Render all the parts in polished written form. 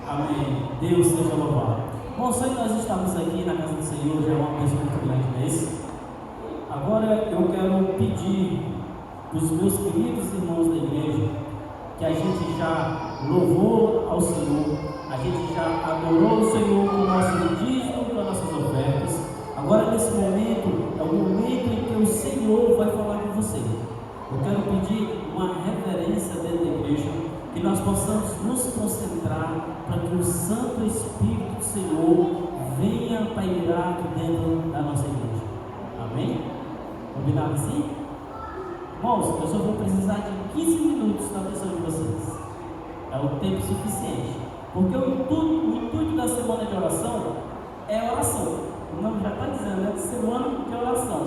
Amém. Deus seja louvado. Bom, sei que nós estamos aqui na casa do Senhor, já é uma bênção muito grande, não é isso? Agora eu quero pedir para os meus queridos irmãos da igreja que a gente já louvou ao Senhor, a gente já adorou o Senhor com o nosso dízimo, com as nossas ofertas. Agora, nesse momento, é o momento em que o Senhor vai falar com você. Eu quero pedir uma reverência dentro da igreja, que nós possamos nos concentrar para que o Santo Espírito do Senhor venha pairar aqui dentro da nossa igreja. Amém? Combinado assim? Irmãos, eu só vou precisar de 15 minutos da atenção de vocês. É o tempo suficiente. Porque o intuito da semana de oração é oração. O nome já está dizendo, é semana de oração.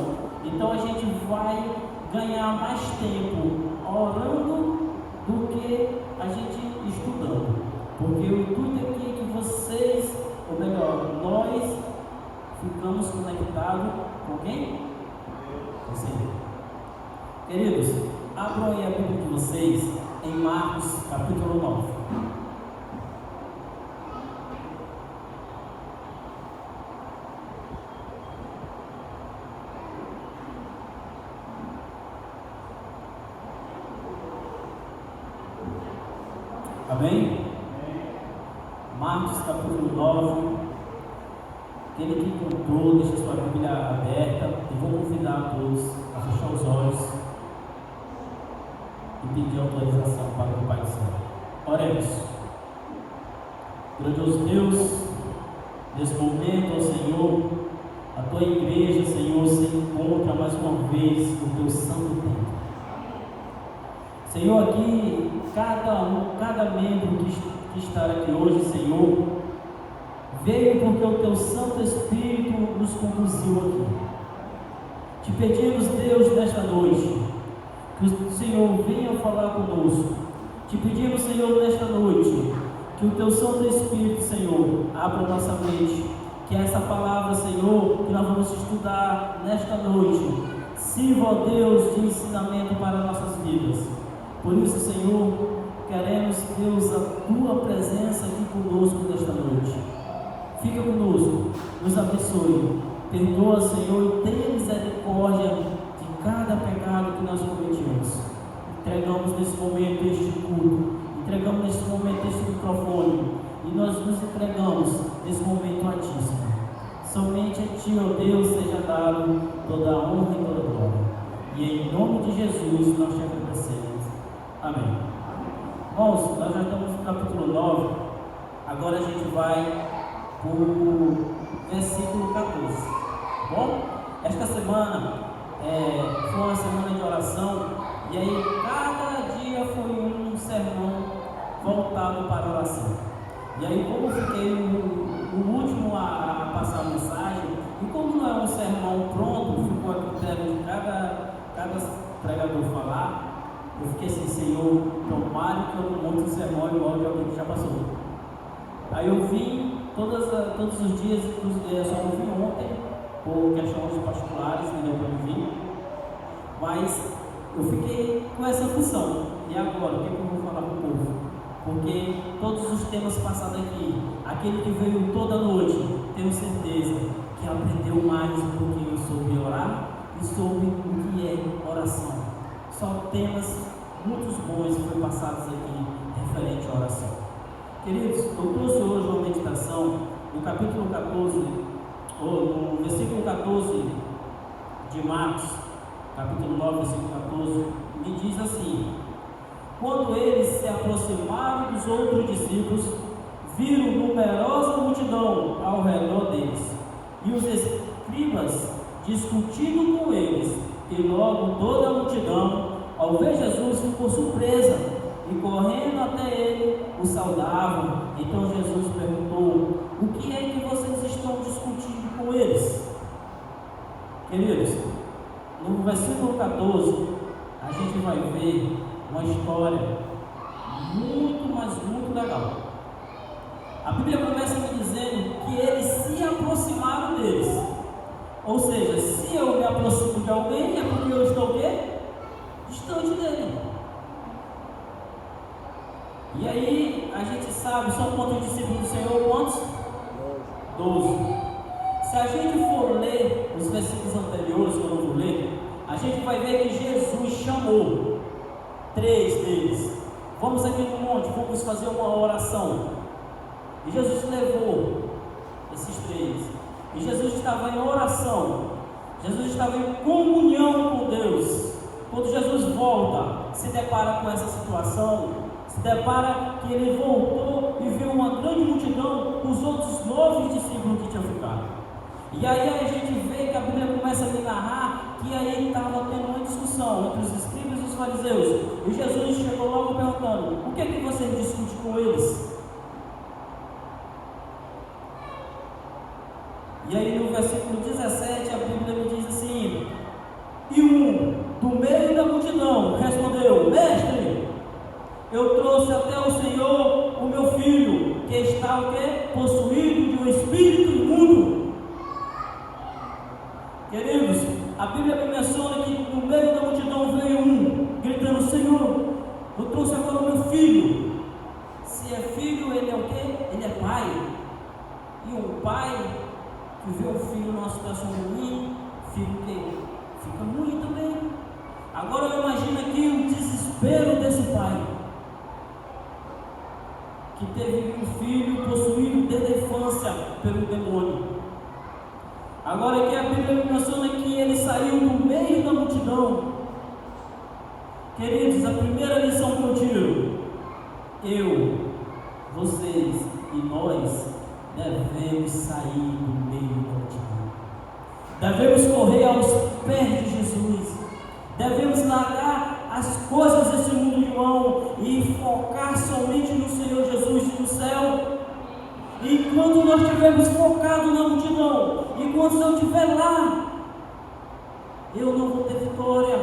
Então a gente vai ganhar mais tempo orando do que a gente estudando. Porque o intuito aqui é que vocês, ou melhor, nós ficamos conectados com quem? Com o Senhor. Queridos, abram aí a Bíblia de vocês em Marcos capítulo 9. Amém? Marcos capítulo 9. Aquele que encontrou, deixa sua Bíblia aberta. Eu vou convidar a todos a fechar os olhos e pedir autorização para o Pai do Céu. Oremos. Grandioso Deus, nesse momento, ó Senhor, a tua igreja, Senhor, se encontra mais uma vez no teu santo templo. Senhor, aqui, cada membro que está aqui hoje, Senhor, veio porque o teu Santo Espírito nos conduziu aqui. Te pedimos, Deus, nesta noite, que o Senhor venha falar conosco. Te pedimos, Senhor, nesta noite, que o teu Santo Espírito, Senhor, abra nossa mente, que essa palavra, Senhor, que nós vamos estudar nesta noite, sirva, ó Deus, de ensinamento para nossas vidas. Por isso, Senhor, queremos, Deus, a tua presença aqui conosco nesta noite. Fica conosco, nos abençoe, perdoa, Senhor, e tenha misericórdia de cada pecado que nós cometemos. Entregamos nesse momento este culto, entregamos nesse momento este microfone, e nós nos entregamos nesse momento a Ti, Senhor. Somente a Ti, ó Deus, seja dado toda a honra e toda a glória. E em nome de Jesus nós te agradecemos. Amém. Irmãos, nós já estamos no capítulo 9, agora a gente vai para o versículo 14. Bom, esta semana foi uma semana de oração, e aí cada dia foi um sermão voltado para a oração. E aí, como eu fiquei o último a passar a mensagem, e como não é um sermão pronto, ficou a critério de cada pregador falar, eu fiquei assim, Senhor, tomara que eu não monte um sermão igual de alguém que já passou. Aí eu vim todos os dias, inclusive só não vim ontem, por questões particulares, não deu para me vir. Mas eu fiquei com essa função. E agora, o que eu vou falar para o povo? Porque todos os temas passados aqui, aquele que veio toda noite, tenho certeza que aprendeu mais um pouquinho sobre orar e sobre o que é oração. Só temas muito bons que foram passados aqui referente à oração. Queridos, eu trouxe hoje uma meditação no capítulo 14, ou no versículo 14 de Marcos, capítulo 9, versículo 14, me diz assim: quando eles se aproximaram dos outros discípulos, viram numerosa multidão ao redor deles, e os escribas discutindo com eles, e logo toda a multidão, ao ver Jesus, ficou surpresa, e correndo até ele, o saudavam. Então Jesus perguntou: o que é que vocês estão discutindo com eles? Queridos, no versículo 14, a gente vai ver uma história muito, mas muito legal. A Bíblia começa me dizendo que eles se aproximaram deles. Ou seja, se eu me aproximo de alguém, é porque eu estou o quê? Distante dele. E aí, a gente sabe, são quantos discípulos do Senhor? Quantos? 12. Se a gente for ler os versículos anteriores, que eu não vou ler, a gente vai ver que Jesus chamou 3 deles. Vamos aqui no monte, vamos fazer uma oração. E Jesus levou esses 3. E Jesus estava em oração. Jesus estava em comunhão com Deus. Quando Jesus volta, se depara com essa situação, se depara que ele voltou e viu uma grande multidão, os outros 9 discípulos que tinham ficado. E aí a gente vê que a Bíblia começa a me narrar que aí estava tendo uma discussão entre os escribas e os fariseus. E Jesus chegou logo perguntando: o que é que vocês discutem com eles? E aí no versículo 17 a Bíblia me diz assim: e do meio da multidão respondeu: mestre, eu trouxe até o Senhor o meu filho, que está o quê? Possuído de um espírito imundo. Queridos, a Bíblia me menciona que no meio da multidão veio gritando: Senhor, eu trouxe agora o meu filho. Se é filho, ele é o quê? Ele é pai. E um pai que vê o filho numa situação ruim, filho que fica ruim também. Agora eu imagino aqui o desespero desse pai, que teve um filho possuído desde a infância pelo demônio. Agora aqui a Bíblia menciona que ele saiu do meio da multidão. Queridos, a primeira lição que eu tiro: eu, vocês e nós devemos sair do meio da multidão. Devemos correr aos pés de Jesus. Devemos largar as coisas desse mundo de mão e focar somente no Senhor Jesus e no céu. E enquanto nós estivermos focados na multidão, enquanto eu estiver lá, eu não vou ter vitória.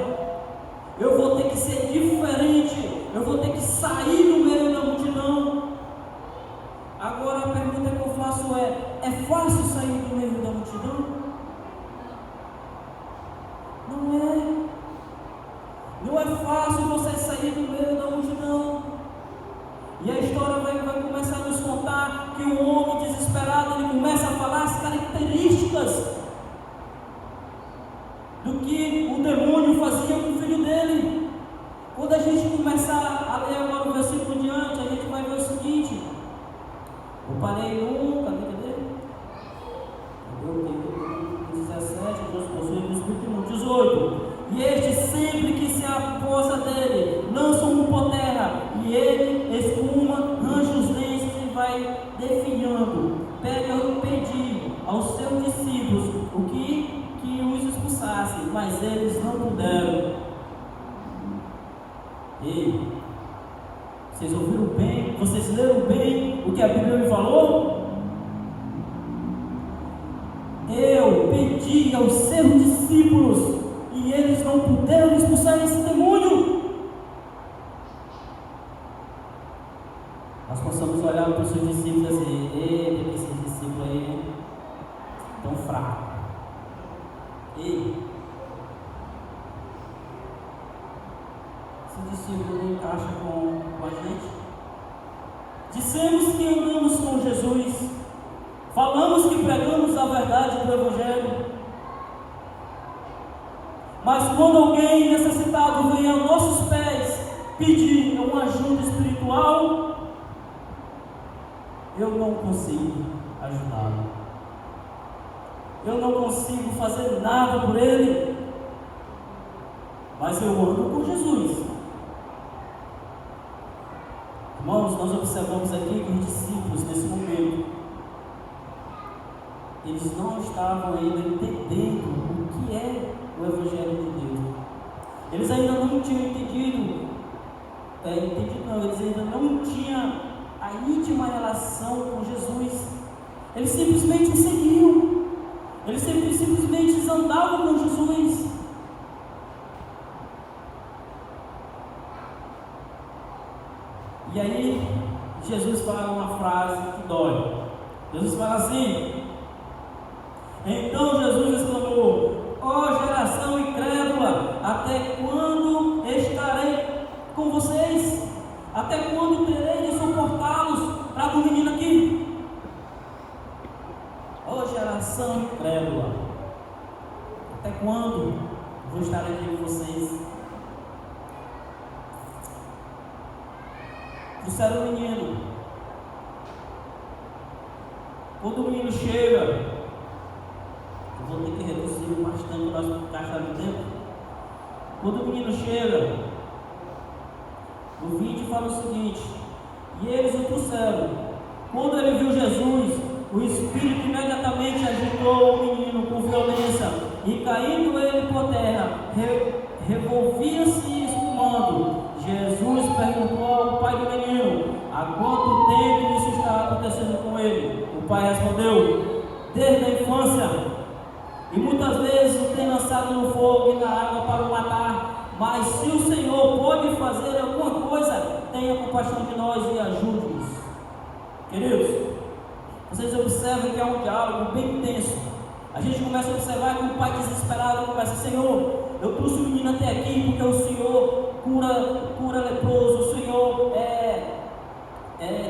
Eu vou ter que ser diferente. Eu vou ter que sair do meio da multidão. Agora a pergunta que eu faço é fácil sair do meio da multidão? Não é. Não é fácil você sair do meio da multidão. E a história vai começar a nos contar que o homem desesperado, ele começa a falar as características do que o demônio fazia com o filho dele. Quando a gente começar a ler agora o versículo diante, a gente vai ver o seguinte. Eu parei no, cadê? O 17, Deus possui o Espírito imundo. 18. E este sempre que se aposta dele, lança por terra, e ele espuma, range os dentes e vai definhando. Pedi aos seus discípulos o que os expulsasse, mas eles não puderam. Ei, vocês ouviram bem? Vocês leram bem o que a Bíblia me falou? Eu pedi aos seus discípulos e eles não puderam expulsar esse demônio. Nós possamos olhar para os seus discípulos e dizer: ei, esses discípulos aí estão fracos. Ei, esse discípulo não encaixa com a gente. Dissemos que andamos com Jesus, falamos que pregamos a verdade do Evangelho, mas quando alguém necessitado vem aos nossos pés pedir uma ajuda espiritual, eu não consigo ajudá-lo. Eu não consigo fazer nada por ele, mas eu ando com Jesus. Irmãos, nós observamos aqui que os discípulos, nesse momento, eles não estavam ainda entendendo o que é o Evangelho de Deus. Eles ainda não tinham entendido, eles ainda não tinham a íntima relação com Jesus. Eles simplesmente o seguiam. Eles simplesmente andavam com Jesus. E aí, Jesus fala uma frase que dói. Jesus fala assim: então Jesus exclamou: ó geração incrédula, até quando estarei com vocês? Até quando terei transportá-los. Traga o menino aqui. Ô geração incrédula, até quando vou estar aqui com vocês? Trouxeram o menino. Quando o menino chega, eu vou ter que reduzir bastante para nós encaixar no tempo. Quando o menino chega, o 20 fala o seguinte: e eles o trouxeram. Quando ele viu Jesus, o Espírito imediatamente agitou o menino com violência, e caindo ele por terra, revolvia-se espumando. Jesus perguntou ao pai do menino: há quanto tempo isso está acontecendo com ele? O pai respondeu: desde a infância. E muitas vezes o tem lançado no fogo e na água para o matar. Mas se o Senhor pode fazer alguma coisa, tenha compaixão de nós e ajude-nos. Queridos, vocês observam que é um diálogo bem intenso. A gente começa a observar que o pai desesperado começa: Senhor, eu trouxe o menino até aqui porque o Senhor cura leproso, o Senhor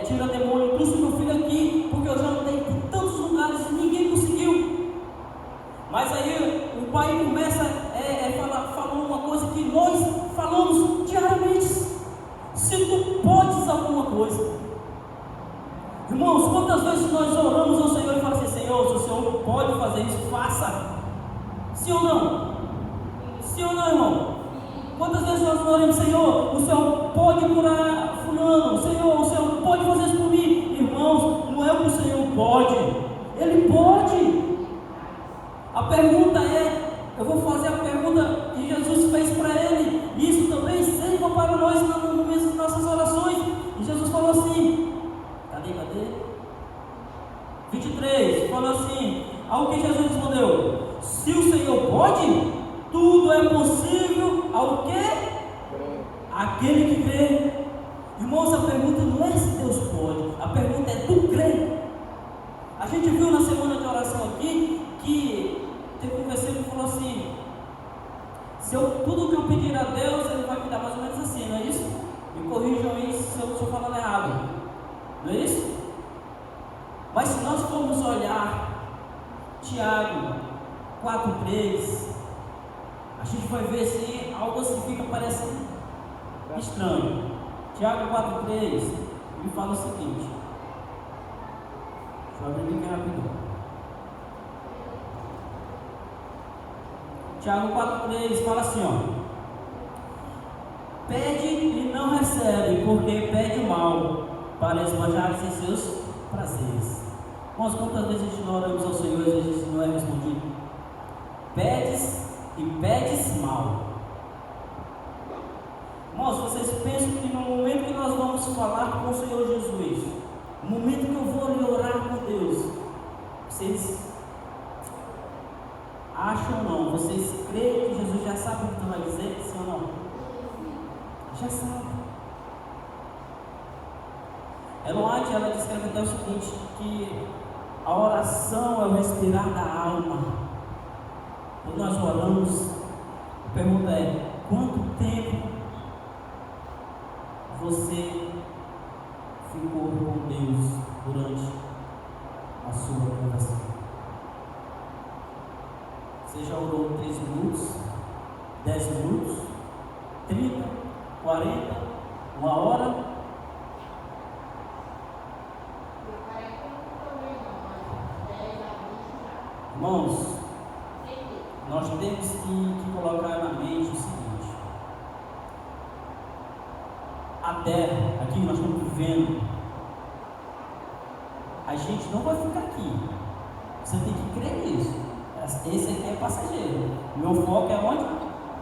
tira demônio. Eu trouxe meu filho aqui porque eu já andei por tantos lugares e ninguém conseguiu. Mas aí o pai começa falando uma coisa que nós falamos diariamente: se tu podes alguma coisa. Irmãos, quantas vezes nós oramos ao Senhor e falamos assim: Senhor, se o Senhor pode fazer isso, faça. Sim ou não? Sim ou não, irmão? Quantas vezes nós oramos: Senhor, o Senhor pode curar fulano, Senhor, o Senhor pode fazer isso por mim. Irmãos, não é o que o Senhor pode, Ele pode. A pergunta é, eu vou fazer a pergunta que Jesus fez para ele, e isso também serve para nós nas nossas orações. E Jesus falou assim, cadê? 23, falou assim, ao que Jesus respondeu: se o Senhor pode, tudo é possível ao quê? Aquele que crê. Irmãos, a pergunta não é se Deus pode, a pergunta é: tu crê? A gente viu na semana de oração aqui que teve um versículo que falou assim: tudo que eu pedir a Deus, Ele vai me dar, mais ou menos assim, não é isso? Me corrijam isso se eu estou falando errado, não é isso? Mas se nós formos olhar Tiago 4,3, a gente vai ver se algo assim fica parecendo estranho. Tiago 4,3 me fala o seguinte, deixa eu abrir bem rapidinho. Tiago 4,3 fala assim, ó: pede e não recebe, porque pede mal, para esbanjar-se em seus prazeres. Irmãos, quantas vezes a gente não oramos ao Senhor e a gente não é respondido? Pedes e pedes mal. Irmãos, vocês pensam que no momento que nós vamos falar com o Senhor Jesus, no momento que eu vou ali orar com Deus, vocês acham ou não? Vocês creem que Jesus já sabe o que tu vai dizer? Sim ou não? Já sabe. Ellen White, ela descreve até o seguinte, que a oração é o respirar da alma. Quando nós oramos, a pergunta é: quanto tempo você ficou com Deus durante a sua conversação? Você já orou 3 minutos, 10 minutos, 30, 40, 1 hora? Irmãos, nós temos que colocar na mente o seguinte: a terra, aqui nós estamos vivendo, a gente não vai ficar aqui. Você tem que crer nisso. Esse aqui é passageiro. Meu foco é onde?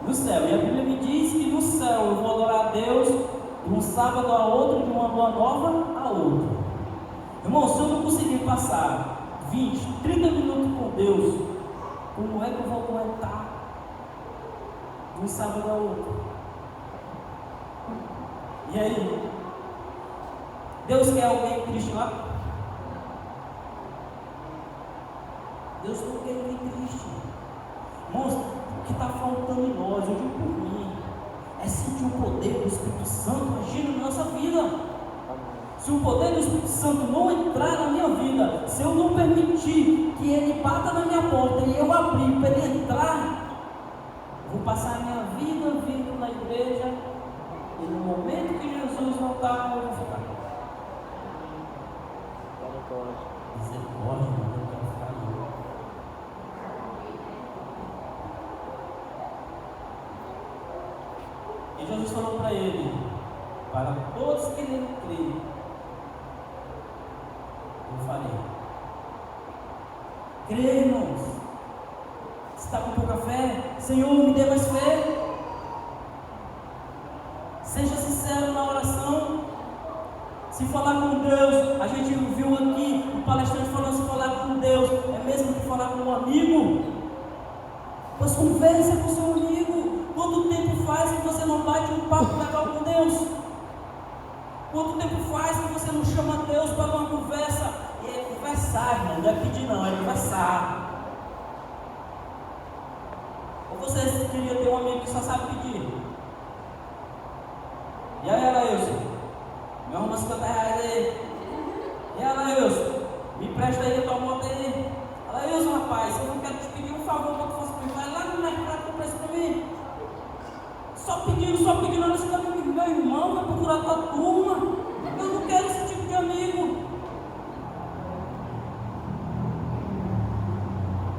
No céu. E a Bíblia me diz que no céu eu vou adorar a Deus de um sábado a outro, de uma lua nova a outra. Irmão, se eu não conseguir passar 20, 30 minutos com Deus, como é que eu vou aguentar de um sábado a outro? E aí? Deus quer alguém triste lá? Deus não quer ninguém triste. Irmãos, o que está faltando em nós, eu digo por mim, é sentir o poder do Espírito Santo agindo na nossa vida. Se o poder do Espírito Santo não entrar na minha vida, se eu não permitir que ele bata na minha porta e eu abrir para ele entrar, vou passar a minha vida vindo na igreja e no momento que Jesus voltar, eu vou ficar. Misericórdia, eu não quero ficar não. E Jesus falou para ele: para todos que nele creem, eu farei. Crê, irmãos. Se está com pouca fé, Senhor, me dê mais fé. Seja sincero na oração. Se falar com Deus, a gente viu aqui o palestrante falando, se falar com Deus é mesmo que falar com um amigo. Pois conversa com seu amigo. Quanto tempo faz que você não bate um papo legal com Deus? Quanto tempo faz que você não chama Deus para uma conversa? E é conversar, irmão, não é pedir não, é conversar. Ou você queria ter um amigo que só sabe pedir? E aí, Alailson, me arruma 50 reais aí. E aí, Alailson, me presta aí a tua moto aí. Alailson, rapaz, eu não quero te pedir um favor para tu fazer para mim. Vai lá no mercado e compra isso para mim. Só pedindo, olha esse amigo, meu irmão, vai procurar tua turma. Eu não quero esse tipo de amigo.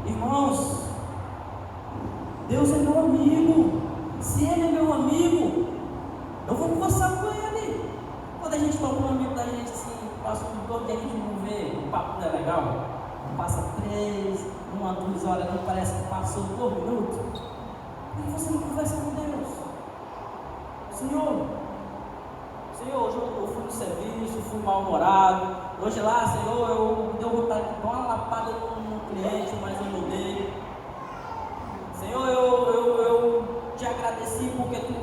Irmãos, Deus é meu amigo. Se Ele é meu amigo, eu vou conversar com Ele. Quando a gente toca um amigo da gente assim, passa um todo dia que a gente não vê, o papo não é legal, passa 3, 1, 2 horas, não parece que passou 2 minutos. Por que você não conversa com Deus? Senhor, hoje eu fui no serviço, fui mal-humorado. Hoje lá, Senhor, eu deu vontade de dar uma lapada no cliente, mas eu não dei. Senhor, eu te agradeci porque tu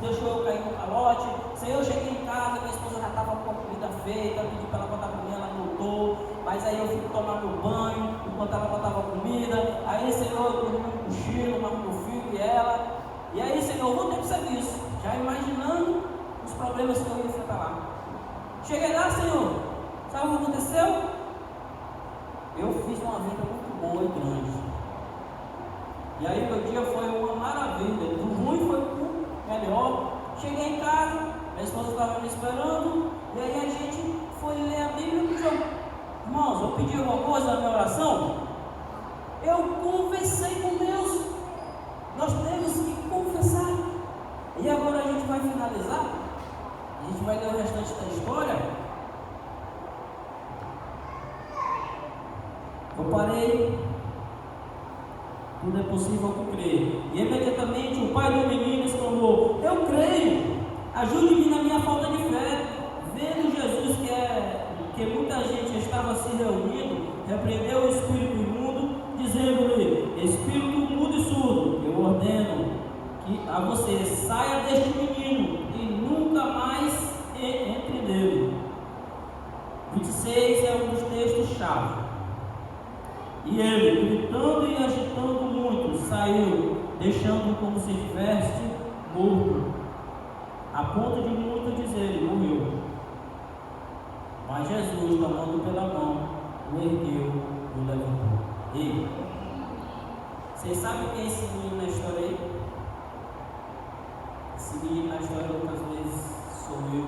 deixou eu cair no calote. Senhor, eu cheguei em casa, minha esposa já estava com a comida feita, eu pedi para ela botar para mim, ela não botou. Mas aí eu fui tomar meu banho, enquanto ela botava comida. Aí, Senhor, eu dormi um cochilo, mas meu filho e ela. E aí, Senhor, eu voltei para o serviço, já imaginando os problemas que eu ia enfrentar lá. Cheguei lá, Senhor, sabe o que aconteceu? Eu fiz uma venda muito boa e grande. E aí meu dia foi uma maravilha. Do ruim foi o melhor. Cheguei em casa, minha esposa estava me esperando. E aí a gente foi ler a Bíblia e pediu: irmãos, eu pedi alguma coisa na minha oração? Eu conversei com Deus. Nós temos que confessar. E agora a gente vai finalizar. A gente vai ler o restante da história. Eu parei. Tudo é possível com crer. E imediatamente o pai do menino exclamou: eu creio, ajude-me na minha falta de fé. Vendo Jesus que muita gente estava se reunindo, repreendeu o espírito imundo, dizendo-lhe: espírito mudo e surdo, eu ordeno que a você saia deste menino e nunca mais entre nele. 26 é um dos textos-chave. E ele, gritando e agitando muito, saiu, deixando como se estivesse morto, a ponto de muito dizer: morreu. Mas Jesus, tomando pela mão, o ergueu e o levantou. E vocês sabem quem é esse menino na história aí? Esse menino na história muitas vezes sou eu,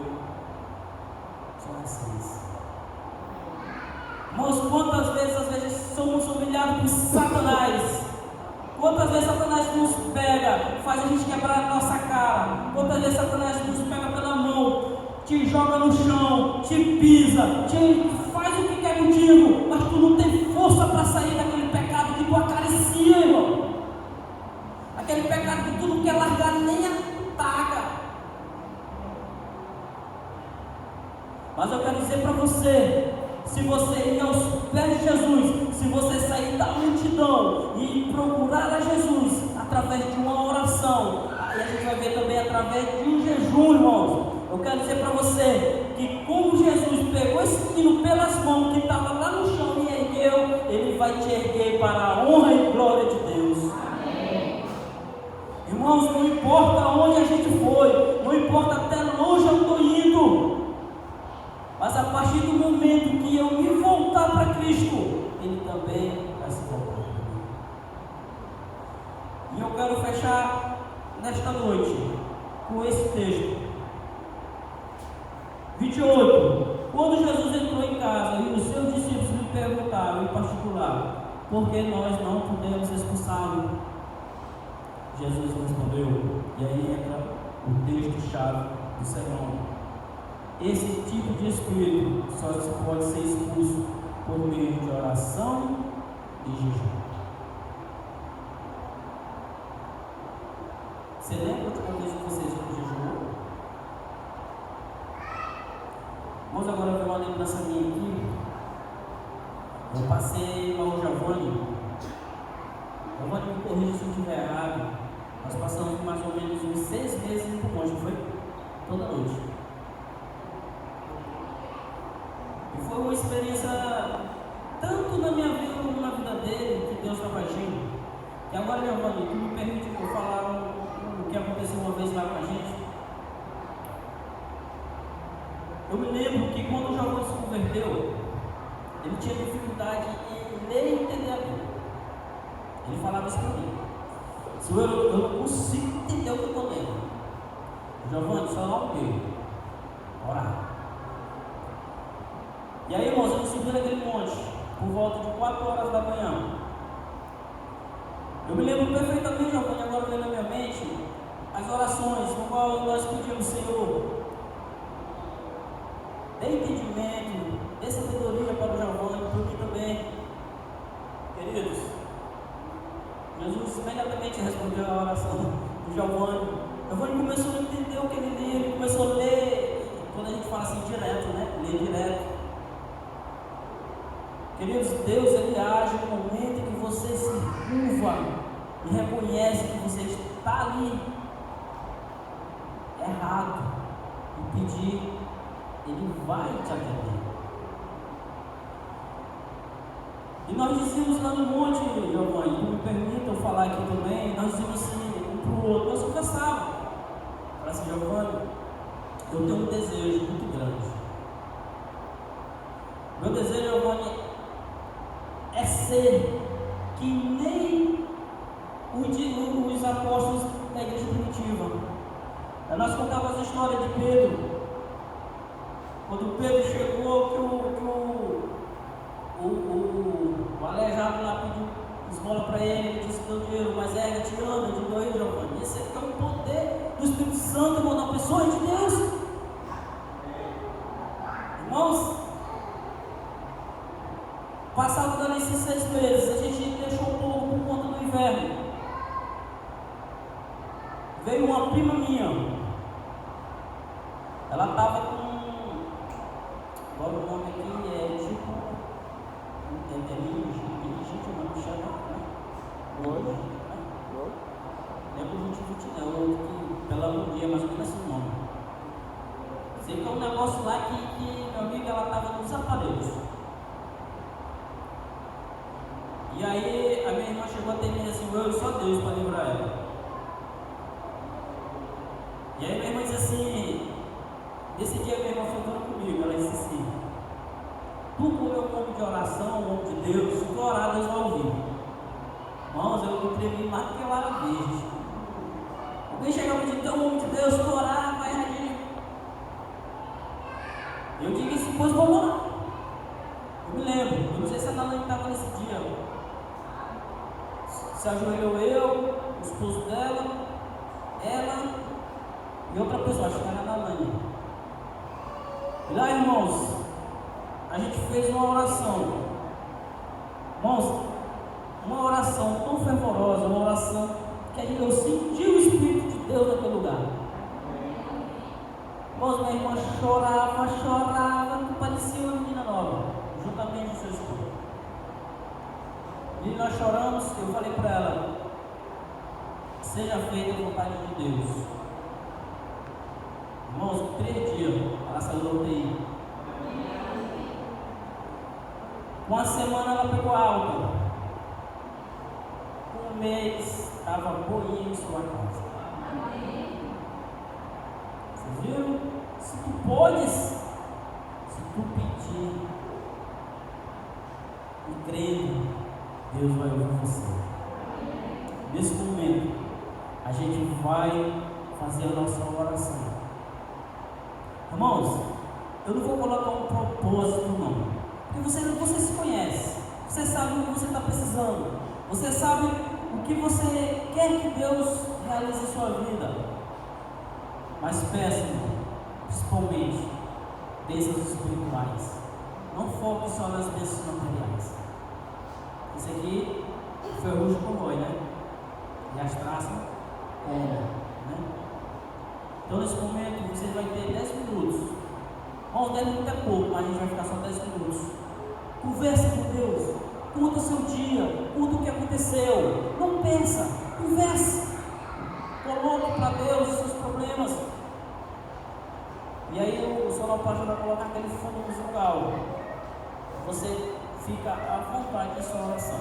são vocês. Irmãos, quantas vezes às vezes somos humilhados por Satanás? Quantas vezes Satanás nos pega, faz a gente quebrar a nossa cara? Quantas vezes Satanás nos pega pela mão, te joga no chão, te pisa, te faz o que quer contigo, mas tu não tem força para sair daquele pecado que tu acaricia, irmão. Aquele pecado que tu não quer largar nem a taca. Mas eu quero dizer para você, se você ir aos pés de Jesus, se você sair da multidão e procurar a Jesus através de uma oração, aí a gente vai ver também através de um jejum, irmãos. Eu quero dizer para você que como Jesus pegou esse menino pelas mãos que estava lá no chão e ergueu, Ele vai te erguer para a honra e glória de Deus. Amém. Irmãos, não importa onde a gente foi, não importa até longe eu estou indo, mas Cristo, Ele também vai se voltar. E eu quero fechar nesta noite com esse texto. 28. Quando Jesus entrou em casa e os seus discípulos lhe perguntaram em particular por que nós não podemos expulsá-lo, Jesus respondeu, e aí entra o texto-chave do sermão. Esse tipo de espírito só pode ser expulso por meio de oração e jejum. Você lembra a última vez que você jejuou? Vamos agora ver uma lembrança minha aqui. Eu passei para o Giovanni. Giovanni, me corrija se eu estiver errado. Nós passamos mais ou menos uns 6 meses em Pumonte, não foi? Toda noite. E foi uma experiência, tanto na minha vida como na vida dele, que Deus estava agindo. E agora, Giovanni, tu me permite eu falar o que aconteceu uma vez lá com a gente? Eu me lembro que quando o Giovanni se converteu, ele tinha dificuldade em ler e entender a Bíblia. Ele falava isso para mim. Eu não consigo entender o que eu estou lendo. Giovanni, só lá o meu. Orar. E aí, irmãos, eu subi naquele monte por volta de 4 horas da manhã. Eu me lembro perfeitamente, Giovanni, agora vem na minha mente as orações no qual nós pedimos, Senhor, dê entendimento, dê sabedoria para o Giovanni, para mim também. Queridos, Jesus imediatamente respondeu a oração do Giovanni. Giovanni começou a entender o que ele lia, ele começou a ler, quando a gente fala assim direto, né? Ler direto. Queridos, Deus ele age no momento em que você se curva e reconhece que você está ali errado e pedir, Ele vai te atender. E nós dizíamos lá no monte, Giovanni, me permita eu falar aqui também, nós dizíamos assim, um para o outro, nós conversávamos. Falei assim, Giovanni, eu tenho um desejo muito grande. Meu desejo, Giovanni, é ser que nem os apóstolos da igreja primitiva. Nós contávamos a história de Pedro. Quando Pedro chegou, que o aleijado lá pediu esmola para ele, ele disse que deu dinheiro, mas ele te ama, de dois, Giovanni. Esse aqui é o poder do Espírito Santo, irmão, na pessoa de Deus. Irmãos, passado dali esses 6 meses, a gente deixou um pouco por conta do inverno. Veio uma prima minha. Ela estava com. Agora o nome aqui é tipo. Meningite, o nome que chama, né? Hoje. Não é conjuntivite, não. É outro que, pela agonia, mais ou menos esse nome. Sei que é um negócio lá que meu amigo, ela estava nos aparelhos. E aí a minha irmã chegou até mim assim, eu só Deus para livrar ela. E aí minha irmã disse assim, nesse dia minha irmã foi falando comigo, ela disse assim, tu como é um homem de oração, um homem de Deus, se tu orar, Deus vai ouvir. Irmãos, eu tremi mais do que vara verde. Alguém chegava e disse, tu é um homem de Deus, se tu orar, vai agir. Eu digo isso, depois vou orar. Eu me lembro, eu não sei se a Nalane estava nesse dia. Se ajoelhou eu, o esposo dela, ela e outra pessoa, acho que era a Nalane. E lá, irmãos, a gente fez uma oração. Irmãos, uma oração tão fervorosa, uma oração que a gente eu senti o Espírito de Deus naquele lugar. Irmãos, minha irmã chorava, que parecia uma menina nova, juntamente com seu esposo. E nós choramos, eu falei para ela, seja feita a vontade de Deus. Irmãos, 3 dias, ela saiu da UTI. Uma semana ela pegou alta. Um mês, estava boinha em sua casa. Vocês viram? Se tu podes, se tu pedir, crendo, Deus vai ouvir você. Nesse momento, a gente vai fazer a nossa oração. Irmãos, eu não vou colocar um propósito não, porque você se conhece, você sabe o que você está precisando, você sabe o que você quer que Deus realize em sua vida. Mas peça, irmão, principalmente bênçãos espirituais. Não foque só nas bênçãos materiais. Esse aqui foi o Rujo Convoy, né? E as traças né? Então nesse momento você vai ter 10 minutos. Bom, 10 minutos é pouco, mas a gente vai ficar só 10 minutos. Conversa com Deus, conta seu dia, conta o que aconteceu. Não pensa, conversa. Coloque para Deus os seus problemas. E aí o sonoplastia vai colocar aquele fundo musical. Você fica à vontade de sua oração.